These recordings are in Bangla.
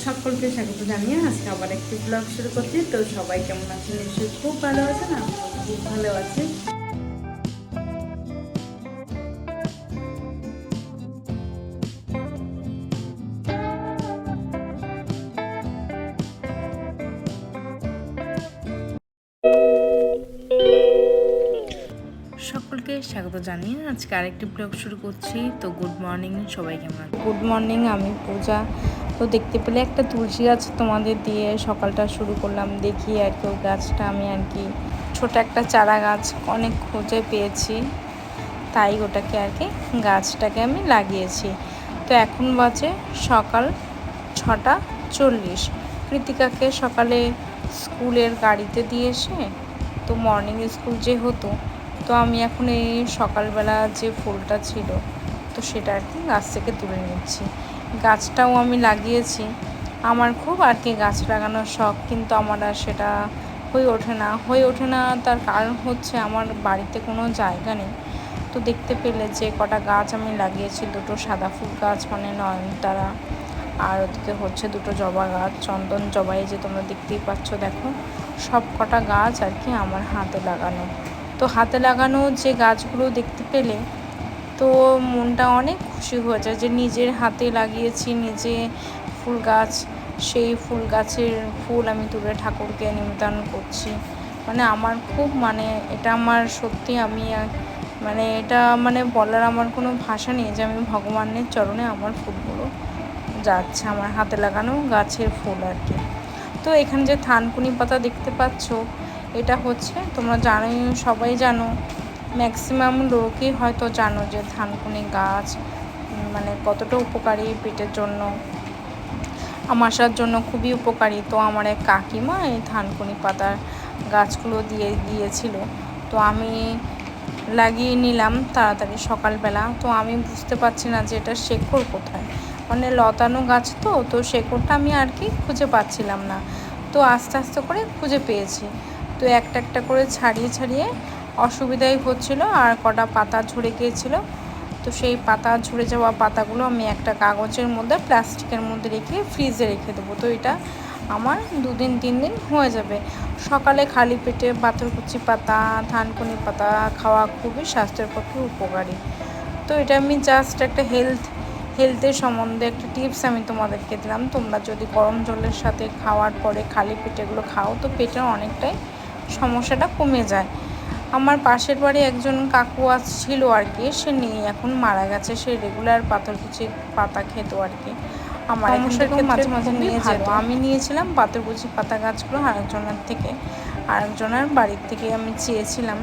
সকলকে স্বাগত জানিয়ে আজকে আবার একটি ব্লগ শুরু করছি। তো সবাই কেমন আছেন? নিশ্চয়ই খুব ভালো আছেন। আমি খুব ভালো আছি। সকলকে স্বাগত জানিয়ে আজকে আরেকটি ব্লগ শুরু করছি। তো গুড মর্নিং, সবাই কেমন আছেন? গুড মর্নিং, আমি পূজা। তো দেখতে পেলে একটা তুলসী গাছ তোমাদের দিয়ে সকালটা শুরু করলাম। দেখি আর কি, গাছটা আমি আর কি ছোট একটা চারা গাছ অনেক খুঁজে পেয়েছি, তাই ওটাকে আর কি গাছটাকে আমি লাগিয়েছি। তো এখন বাজে সকাল 6:40। কৃতিকাকে সকালে স্কুলের গাড়িতে দিয়ে এসে, তো মর্নিং স্কুল যেহেতু, তো আমি এখন এই সকালবেলা যে ফুলটা ছিল তো সেটা আর কি গাছ থেকে তুলে নিচ্ছি। গাছটাও আমি লাগিয়েছি। আমার খুব আর কি গাছ লাগানোর শখ, কিন্তু আমার আর সেটা হয়ে ওঠে না। তার কারণ হচ্ছে আমার বাড়িতে কোনো জায়গা নেই। তো দেখতে পেলে যে কটা গাছ আমি লাগিয়েছি, দুটো সাদা ফুল গাছ মানে নয়নতারা, আর ওদিকে হচ্ছে দুটো জবা গাছ, চন্দন জবা, এই যে তোমরা দেখতেই পাচ্ছ। দেখো সব কটা গাছ আর কি আমার হাতে লাগানো। তো হাতে লাগানো যে গাছগুলো দেখতে পেলে তো মনটা অনেক খুশি হয়ে যায় যে নিজের হাতে লাগিয়েছি নিজে ফুল গাছ। সেই ফুল গাছের ফুল আমি তুলে ঠাকুরকে নিবেদন করছি। মানে আমার খুব এটা আমার সত্যি, আমি মানে এটা বলার আমার কোনো ভাষা নেই যে আমি ভগবানের চরণে আমার ফুলগুলো যাচ্ছে, আমার হাতে লাগানো গাছের ফুল আর কি। তো এখানে যে থানকুনি পাতা দেখতে পাচ্ছ, এটা হচ্ছে, তোমরা জানোই, সবাই জানো, ম্যাক্সিমাম লোকই হয়তো জানো যে থানকুনি গাছ কতটা উপকারী পেটের জন্য, আমাশার জন্য খুবই উপকারী। তো আমার এক কাকিমা এই থানকুনি পাতার গাছগুলো দিয়ে দিয়েছিল, তো আমি লাগিয়ে নিলাম তাড়াতাড়ি সকালবেলা। তো আমি বুঝতে পারছি না যে এটা শেকড় কোথায়, লতানো গাছ, তো শেকড়টা আমি আর কি খুঁজে পাচ্ছিলাম না। তো আস্তে আস্তে করে খুঁজে পেয়েছি। তো একটা একটা করে ছাড়িয়ে অসুবিধাই হচ্ছিল, আর কটা পাতা ঝরে গিয়েছিল। তো সেই পাতা ঝরে যাওয়া পাতাগুলো আমি একটা কাগজের মধ্যে, প্লাস্টিকের মধ্যে রেখে ফ্রিজে রেখে দেবো। তো এটা আমার 2-3 দিন হয়ে যাবে। সকালে খালি পেটে পাথরকুচি পাতা, থানকুনি পাতা খাওয়া খুবই স্বাস্থ্যের পক্ষে উপকারী। তো এটা আমি জাস্ট একটা হেলথের সম্বন্ধে একটা টিপস আমি তোমাদেরকে দিলাম। তোমরা যদি গরম জলের সাথে খাওয়ার পরে খালি পেটেগুলো খাও, তো পেটের অনেকটাই সমস্যাটা কমে যায়। আমার পাশের বাড়ি একজন কাকু ছিল আর কি, সে নেই, এখন মারা গেছে। সে রেগুলার পাথরকুচি পাতা খেত আর কি। আমার সমস্যার ক্ষেত্রে মাঝে মাঝে নিয়ে যেত। আমি নিয়েছিলাম পাথরকুচি পাতা গাছগুলো আরেকজনের বাড়ির থেকে আমি চেয়েছিলাম।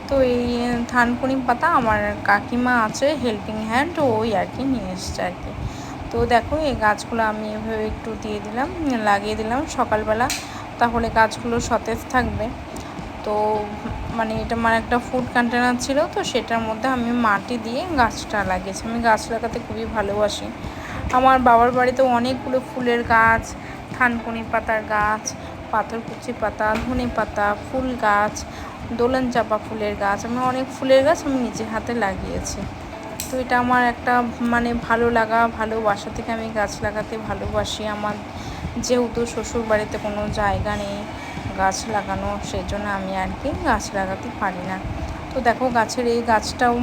তো এই থানকুনি পাতা আমার কাকিমা আছে, হেল্পিং হ্যান্ড, ওই আর কি নিয়ে এসছে আর কি। তো দেখো এই গাছগুলো আমি এভাবে একটু লাগিয়ে দিলাম সকালবেলা, তাহলে গাছগুলো সতেজ থাকবে। তো এটা আমার একটা ফুড কন্টেনার ছিল, তো সেটার মধ্যে আমি মাটি দিয়ে গাছটা লাগিয়েছি। আমি গাছ লাগাতে খুবই ভালোবাসি। আমার বাবার বাড়িতে অনেকগুলো ফুলের গাছ, থানকুনি পাতার গাছ, পাথরকুচি পাতা, ধনে পাতা, ফুল গাছ, দোলন চাপা ফুলের গাছ, আমি অনেক ফুলের গাছ আমি নিজের হাতে লাগিয়েছি। তো এটা আমার একটা ভালো লাগা, ভালোবাসা থেকে আমি গাছ লাগাতে ভালোবাসি। আমার যেহেতু শ্বশুর বাড়িতে কোনো জায়গা নেই গাছ লাগানো, সেই জন্য আমি আর কি গাছ লাগাতে পারি না। তো দেখো গাছের এই গাছটাও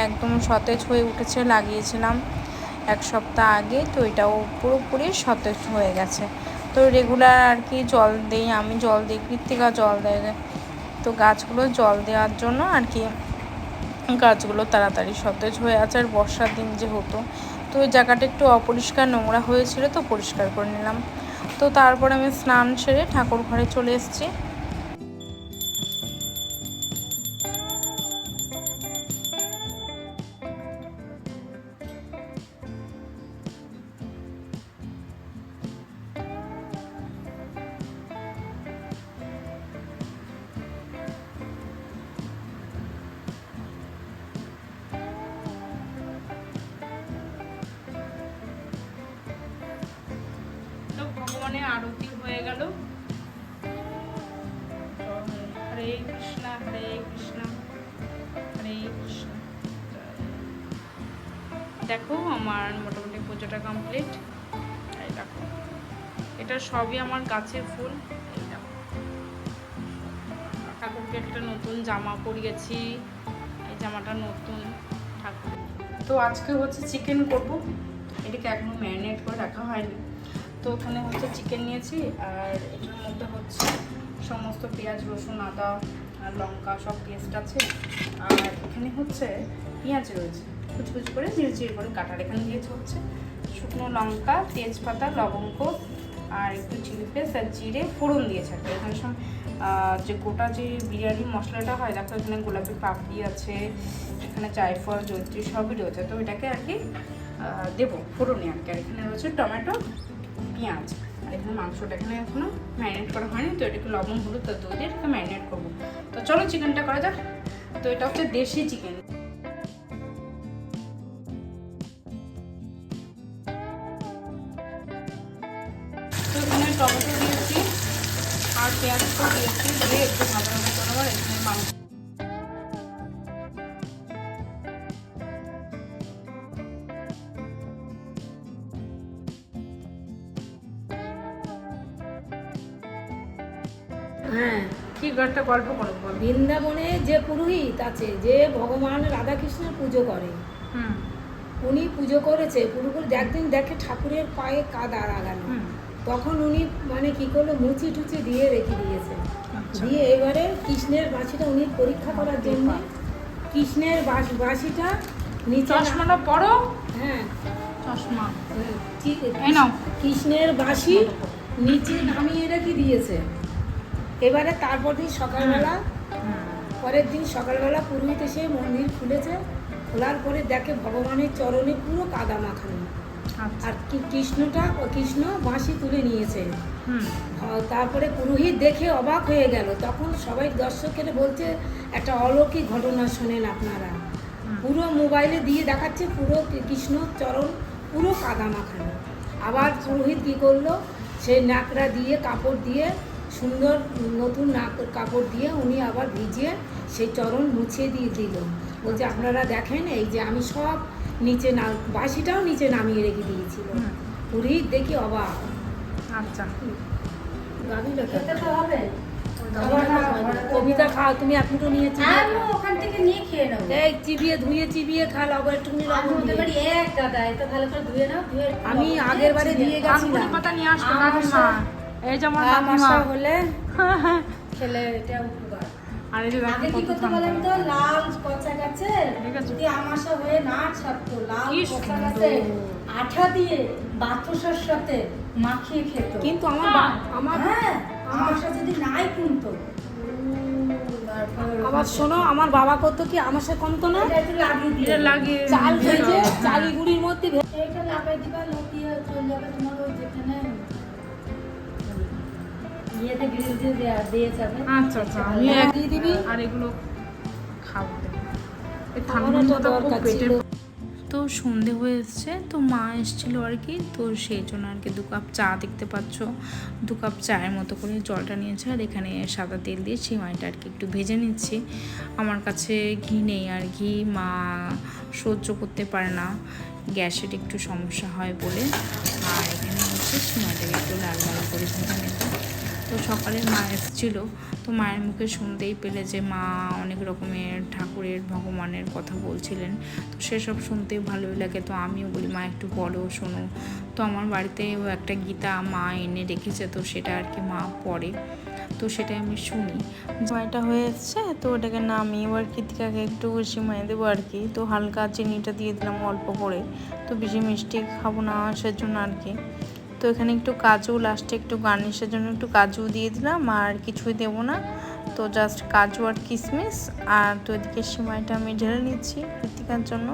একদম সতেজ হয়ে উঠেছে, লাগিয়েছিলাম 1 সপ্তাহ আগে। তো এটাও পুরোপুরি সতেজ হয়ে গেছে। তো রেগুলার আর কি জল দিই, আমি জল দিই, কৃত্তিকা জল দেয়। তো গাছগুলো জল দেওয়ার জন্য আর কি গাছগুলো তাড়াতাড়ি সতেজ হয়ে আছে। আর বর্ষার দিন যেহেতু, তো ওই জায়গাটা একটু অপরিষ্কার নোংরা হয়েছিল, তো পরিষ্কার করে নিলাম। তো তারপর আমি স্নান সেরে ঠাকুর ঘরে চলে এসেছি। ভগবানের আরতি হয়ে গেল। হরে কৃষ্ণ হরে কৃষ্ণ হরে কৃষ্ণ। দেখো আমার মোটামুটি পুজোটা কমপ্লিট। এই দেখো এটা সবই আমার গাছের ফুল। ঠাকুরকে একটা নতুন জামা পরিয়েছি, এই জামাটা নতুন ঠাকুর। তো আজকে হচ্ছে চিকেন করব, এটাকে এখনো ম্যারিনেট করে রাখা হয়নি। তো ওখানে হচ্ছে চিকেন নিয়েছি, আর এটার মধ্যে হচ্ছে সমস্ত পেঁয়াজ, রসুন, আদা আর লঙ্কা সব পেস্ট আছে। আর এখানে হচ্ছে পেঁয়াজ রয়েছে কুচি কুচি করে চিড়ি করে কাটার। এখানে দিয়েছে হচ্ছে শুকনো লঙ্কা, তেজপাতা, লবঙ্গ আর একটু চিলি পেস্ট আর জিরে ফোড়ন দিয়েছে একটা। এখানে সব যে গোটা যে বিরিয়ানি মশলাটা হয়, দেখো এখানে গোলাপি পাপড়ি আছে, এখানে জায়ফল, জয়িত্রী সবই রয়েছে। তো এটাকে আর কি দেবো ফোড়নে আর কি। আর এখানে রয়েছে টমেটো, পেঁয়াজ, আর এখানে মাংসটা এখানে এখনো ম্যারিনেট করা হয়নি। তো এটাকে লবণ, হলুদ আর দই দিয়ে এটাকে ম্যারিনেট করবো। তো চলো চিকেনটা করা যাক। তো এটা হচ্ছে দেশি চিকেন। তো এখানে টমেটো দিয়েছি আর পেঁয়াজটা দিয়েছি, দিয়ে একটু ভাজা ভাজা করবো। এখানে মাংস হ্যাঁ, কি একটা গল্প করবো। বৃন্দাবনে যে পুরোহিত আছে, যে ভগবান রাধাকৃষ্ণের পুজো করে, উনি পুজো করেছে পুরো করে। একদিন দেখে ঠাকুরের পায়ে কাদা লাগানো, তখন উনি মানে কি করলো, মুচি টুচি দিয়ে রেখে দিয়েছে। দিয়ে এবারে কৃষ্ণের বাঁশিটা উনি পরীক্ষা করার জন্য কৃষ্ণের বাঁশিটা নিচে চশমাটা পড়ো। হ্যাঁ, চশমা কৃষ্ণের বাঁশি নিচে নামিয়ে রেখে দিয়েছে। এবারে তারপর দিন সকালবেলা, পরের দিন সকালবেলা পুরোহিত এসে মন্দির খুলেছে। খোলার পরে দেখে ভগবানের চরণে পুরো কাদা মাখানো। আর কৃষ্ণ বাঁশি তুলে নিয়েছে। তারপরে পুরোহিত দেখে অবাক হয়ে গেল। তখন সবাই দর্শকের বলছে একটা অলৌকিক ঘটনা শোনেন আপনারা। পুরো মোবাইলে দিয়ে দেখাচ্ছে পুরো কৃষ্ণ চরণ পুরো কাদা মাখানো। আবার পুরোহিত কী করলো, সেই নাকড়া দিয়ে কাপড় দিয়ে সুন্দর নতুন কাপড় দিয়ে উনি আবার ভিজিয়ে সেই চরণ মুছিয়ে দিয়ে দিল। বলছে আপনারা দেখেন, এই যে আমি সব নিচে বাঁশিটাও নিচে নামিয়ে রেখে দিয়েছিল। পুরোহিত দেখি অবাক। আচ্ছা, খেতে তো হবে। কবিতা খাও, তুমি এখন তো নিয়েছি, ওখান থেকে নিয়ে খেয়ে নাও। এই চিবিয়ে খাও, আবার একটু এক দাদা এটা ভালো করে ধুয়ে নাও। আমি আগের বারে দিয়ে গেছিলাম। পাতা নিয়ে আসতো কাকিমা, এই যে আমার আমাশা হলে খেলে এটা উপকার। আর এই যে আগে কি করতে বলেন তো, লাল কচা গাছে যদি আমাশা হয়ে না ছাড়তো, লাল কচা গাছে আঠা দিয়ে বাতাসের সাথে মাখিয়ে খেত। কিন্তু আমার হ্যাঁ, আমাশা যদি নাই কিনতো। আবার শোনো, আমার বাবা করতো কি, আমাশা কমতো না, এটা লাগিয়ে চাল ভেজে চালি গুঁড়ির মধ্যে এটা লাগাই দিবা, লটিয়ে চলে যাবে তোমার ওই যেখানে ইয়েতে গ্রিল দিয়ে দিয়ে যাবে। আচ্ছা আচ্ছা, আমি দিয়ে দিবি আর এগুলো খাবো। এই ঠান্ডাটা তো খুব পেটে। তো সন্ধে হয়ে এসছে, তো মা এসেছিলো আর কি। তো সেই জন্য আর কি 2 কাপ চা, দেখতে পাচ্ছ 2 কাপ চায়ের মতো করে জলটা নিয়েছে। আর এখানে সাদা তেল দিয়ে সিমাইটা আর কি একটু ভেজে নিচ্ছি। আমার কাছে ঘি নেই, আর ঘি মা সহ্য করতে পারে না, গ্যাসের একটু সমস্যা হয় বলে। আর এখানে হচ্ছে সিমাইটাকে একটু লাল লাল করে ভেজে নেব। তো সকালে মা এসেছিলো, তো মায়ের মুখে শুনতেই পেলে যে মা অনেক রকমের ঠাকুরের ভগবানের কথা বলছিলেন। তো সেসব শুনতে ভালোই লাগে। তো আমিও বলি মা একটু বলো, শোনো। তো আমার বাড়িতেও একটা গীতা মা এনে রেখেছে, তো সেটা আর কি মা পড়ে, তো সেটাই আমি শুনি। সিমাইটা হয়ে এসছে, তো ওটাকে নামিয়ে এবার কৃতিকাকে একটু সিমাই দেবো আর কি। তো হালকা চিনিটা দিয়ে দিলাম অল্প করে, তো বেশি মিষ্টি খাবো না সেজন্য আর কি। তো এখানে একটু কাজু, লাস্টে একটু গার্নিশের জন্য একটু কাজু দিয়ে দিলাম, আর কিছুই দেবো না। তো জাস্ট কাজু আর কিশমিশ। আর তো এদিকে সিমাইটা আমি ঢেলে নিচ্ছি কৃতিকার জন্য।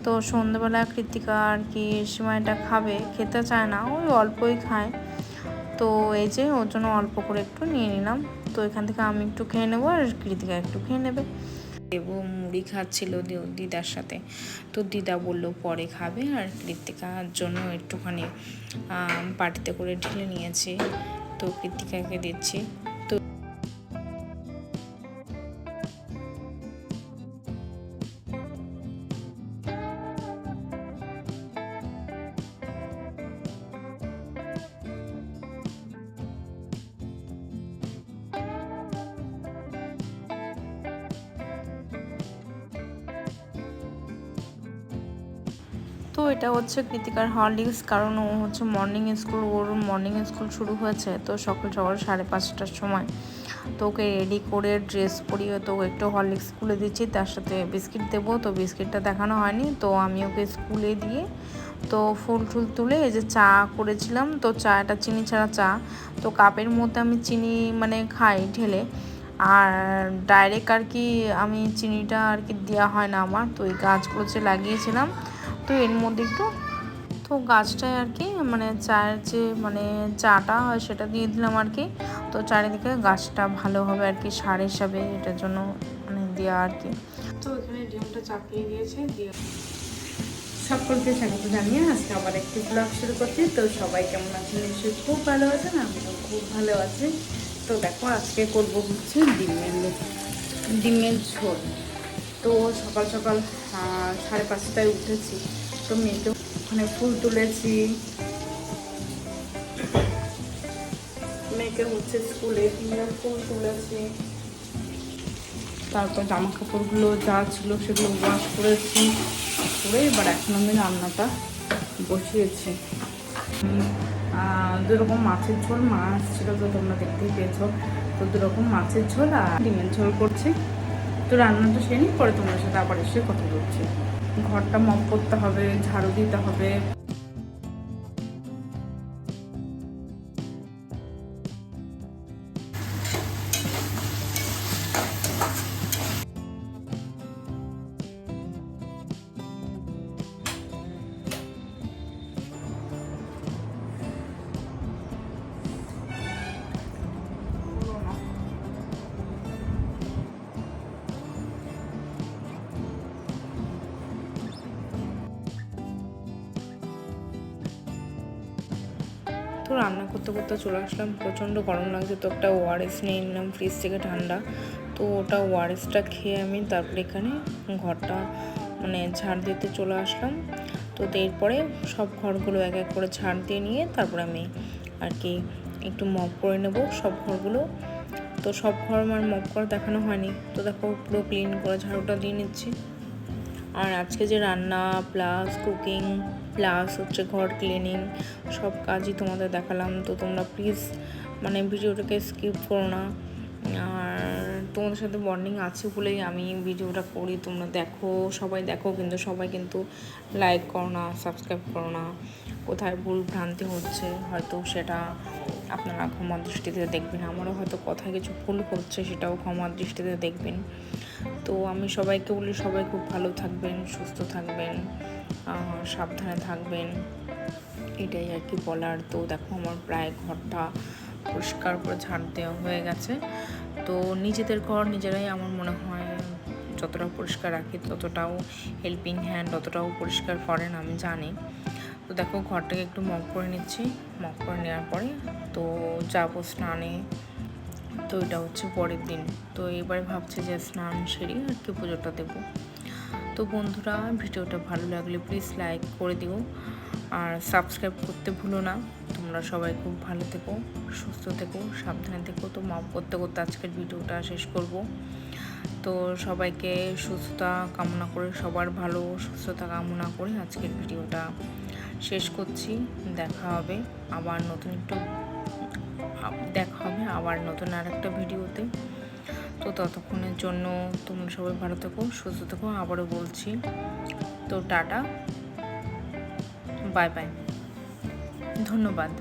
তো সন্ধ্যেবেলা কৃতিকা আর কি সিমাইটা খাবে, খেতে চায় না, ওই অল্পই খায়। তো এই যে ওর জন্য অল্প করে একটু নিয়ে নিলাম। তো এখান থেকে আমি একটু খেয়ে নেবো আর কৃতিকা একটু খেয়ে নেবে। দেবু মুড়ি খাচ্ছিল দিদার সাথে, তো দিদা বলল পরে খাবে। আর কৃতিকার জন্য একটুখানি বাটিতে করে ঢেলে নিয়েছি, তো কৃতিকাকে দিচ্ছি। তো এটা হচ্ছে কৃতিকার হরলিক্স, কারণ ও হচ্ছে ওর মর্নিং স্কুল শুরু হয়েছে, তো সকাল সকাল 5:30টার সময় তো ওকে রেডি করে ড্রেস পরিয়ে তো একটু হরলিক্স স্কুলে দিচ্ছি, তার সাথে বিস্কিট দেবো। তো বিস্কিটটা দেখানো হয়নি, তো আমি ওকে স্কুলে দিয়ে তো ফুল টুল তুলে এই যে চা করেছিলাম। তো চাটা চিনি ছাড়া চা, তো কাপের মধ্যে আমি চিনি মানে খাই ঢেলে, আর ডাইরেক্ট আর কি আমি চিনিটা আর কি দেওয়া হয় না আমার। তো এই গাছগুলো যে লাগিয়েছিলাম, তো এর মধ্যে একটু তো গাছটায় আর কি মানে চায়ের যে মানে চাটা হয় সেটা দিয়ে দিলাম আর কি। তো চারিদিকে গাছটা ভালো হবে আর কি সার হিসাবে, এটার জন্য মানে দেওয়া আর কি। তো এখানে ডিমটা চাপিয়ে দিয়েছে দিয়ে সকলকে স্বাগত জানিয়ে আজকে আবার একটি ব্লগ শুরু করছি। তো সবাই কেমন আছেন? নিশ্চয়ই খুব ভালো আছেন, আমিও খুব ভালো আছি। তো দেখো আজকে করবো হচ্ছে ডিমের ঝোল। তো সকাল সকাল 5:30টায় উঠেছি, তো মেয়েকে ওখানে ফুল তুলেছি, মেয়েকে হচ্ছে স্কুলে ফুল তুলেছি, তারপর জামা কাপড়গুলো যা ছিল সেগুলো ওয়াশ করেছি করে এবার এখন আমি রান্নাটা বসিয়েছি। দুরকম মাছের ঝোল, মাছ ছিল তো তোমরা দেখতেই পেয়েছো, তো দুরকম মাছের ঝোল আর ডিমের ঝোল করছি। তো রান্নাটা সেরে নিই, পরে তোমার সাথে আবার এসে কথা বলছি। ঘরটা মপ করতে হবে, ঝাড়ু দিতে হবে। তো রান্না করতে করতে চলে আসলাম, প্রচণ্ড গরম লাগছে, তো একটা ওআরএস নিয়ে নিলাম ফ্রিজ থেকে ঠান্ডা। তো ওটা ওআরএসটা খেয়ে আমি তারপরে এখানে ঘরটা মানে ঝাড় দিতে চলে আসলাম। তো এরপরে সব ঘরগুলো এক এক করে ঝাড় দিয়ে নিয়ে তারপরে আমি আর কি একটু মপ করে নেব সব ঘরগুলো। তো সব ঘর আমার মপ করা দেখানো হয়নি, তো দেখো পুরো ক্লিন করে ঝাড়ুটা দিয়ে নিচ্ছি। আর আজকে যে রান্না প্লাস কুকিং প্লাস হচ্ছে ঘর ক্লিনিং সব কাজই তোমাদের দেখালাম। তো তোমরা প্লিজ মানে ভিডিওটাকে স্কিপ করো না, আর তোমাদের সাথে বন্ডিং আছে বলেই আমি ভিডিওটা করি। তোমরা দেখো, সবাই দেখো, কিন্তু সবাই কিন্তু লাইক করো না, সাবস্ক্রাইব করো না। কোথায় ভুল ভ্রান্তি হচ্ছে হয়তো সেটা আপনারা ক্ষমা দৃষ্টিতে দেখবেন, আমারও হয়তো কথায় কিছু ভুল হচ্ছে, সেটাও ক্ষমা দৃষ্টিতে দেখবেন। তো আমি সবাইকে বলি সবাই খুব ভালো থাকবেন, সুস্থ থাকবেন, সাবধানে থাকবেন, এটাই আর কি বলার। তো দেখো আমার প্রায় ঘরটা পরিষ্কার করে ঝাড় দেওয়া হয়ে গেছে। তো নিজেদের ঘর নিজেরাই আমার মনে হয় যতটা পরিষ্কার রাখি ততটাও হেল্পিং হ্যান্ড অতটাও পরিষ্কার করেন আমি জানি। তো দেখো ঘরটাকে একটু মপ করে নিচ্ছি, মপ করে নেওয়ার পরে তো যাবো স্নানে। তো এটা হচ্ছে পরের দিন, তো এবারে ভাবছি যে স্নান সেরে আর কি পুজোটা দেবো। তো বন্ধুরা ভিডিওটা ভালো লাগলে প্লিজ লাইক করে দিও আর সাবস্ক্রাইব করতে ভুলো না। তোমরা সবাই খুব ভালো থেকো, সুস্থ থেকো, সাবধানে থেকো। তো মাপ করতে করতে আজকের ভিডিওটা শেষ করব। তো সবাইকে সুস্থতা কামনা করে, সবার ভালো সুস্থতা কামনা করে আজকের ভিডিওটা শেষ করছি। দেখা হবে আবার নতুন আর একটা ভিডিওতে। তো ততক্ষণের জন্য তোমরা সবাই ভালো থেকো, সুস্থ থেকো, আবারও বলছি। তো টাটা, বাই বাই, ধন্যবাদ।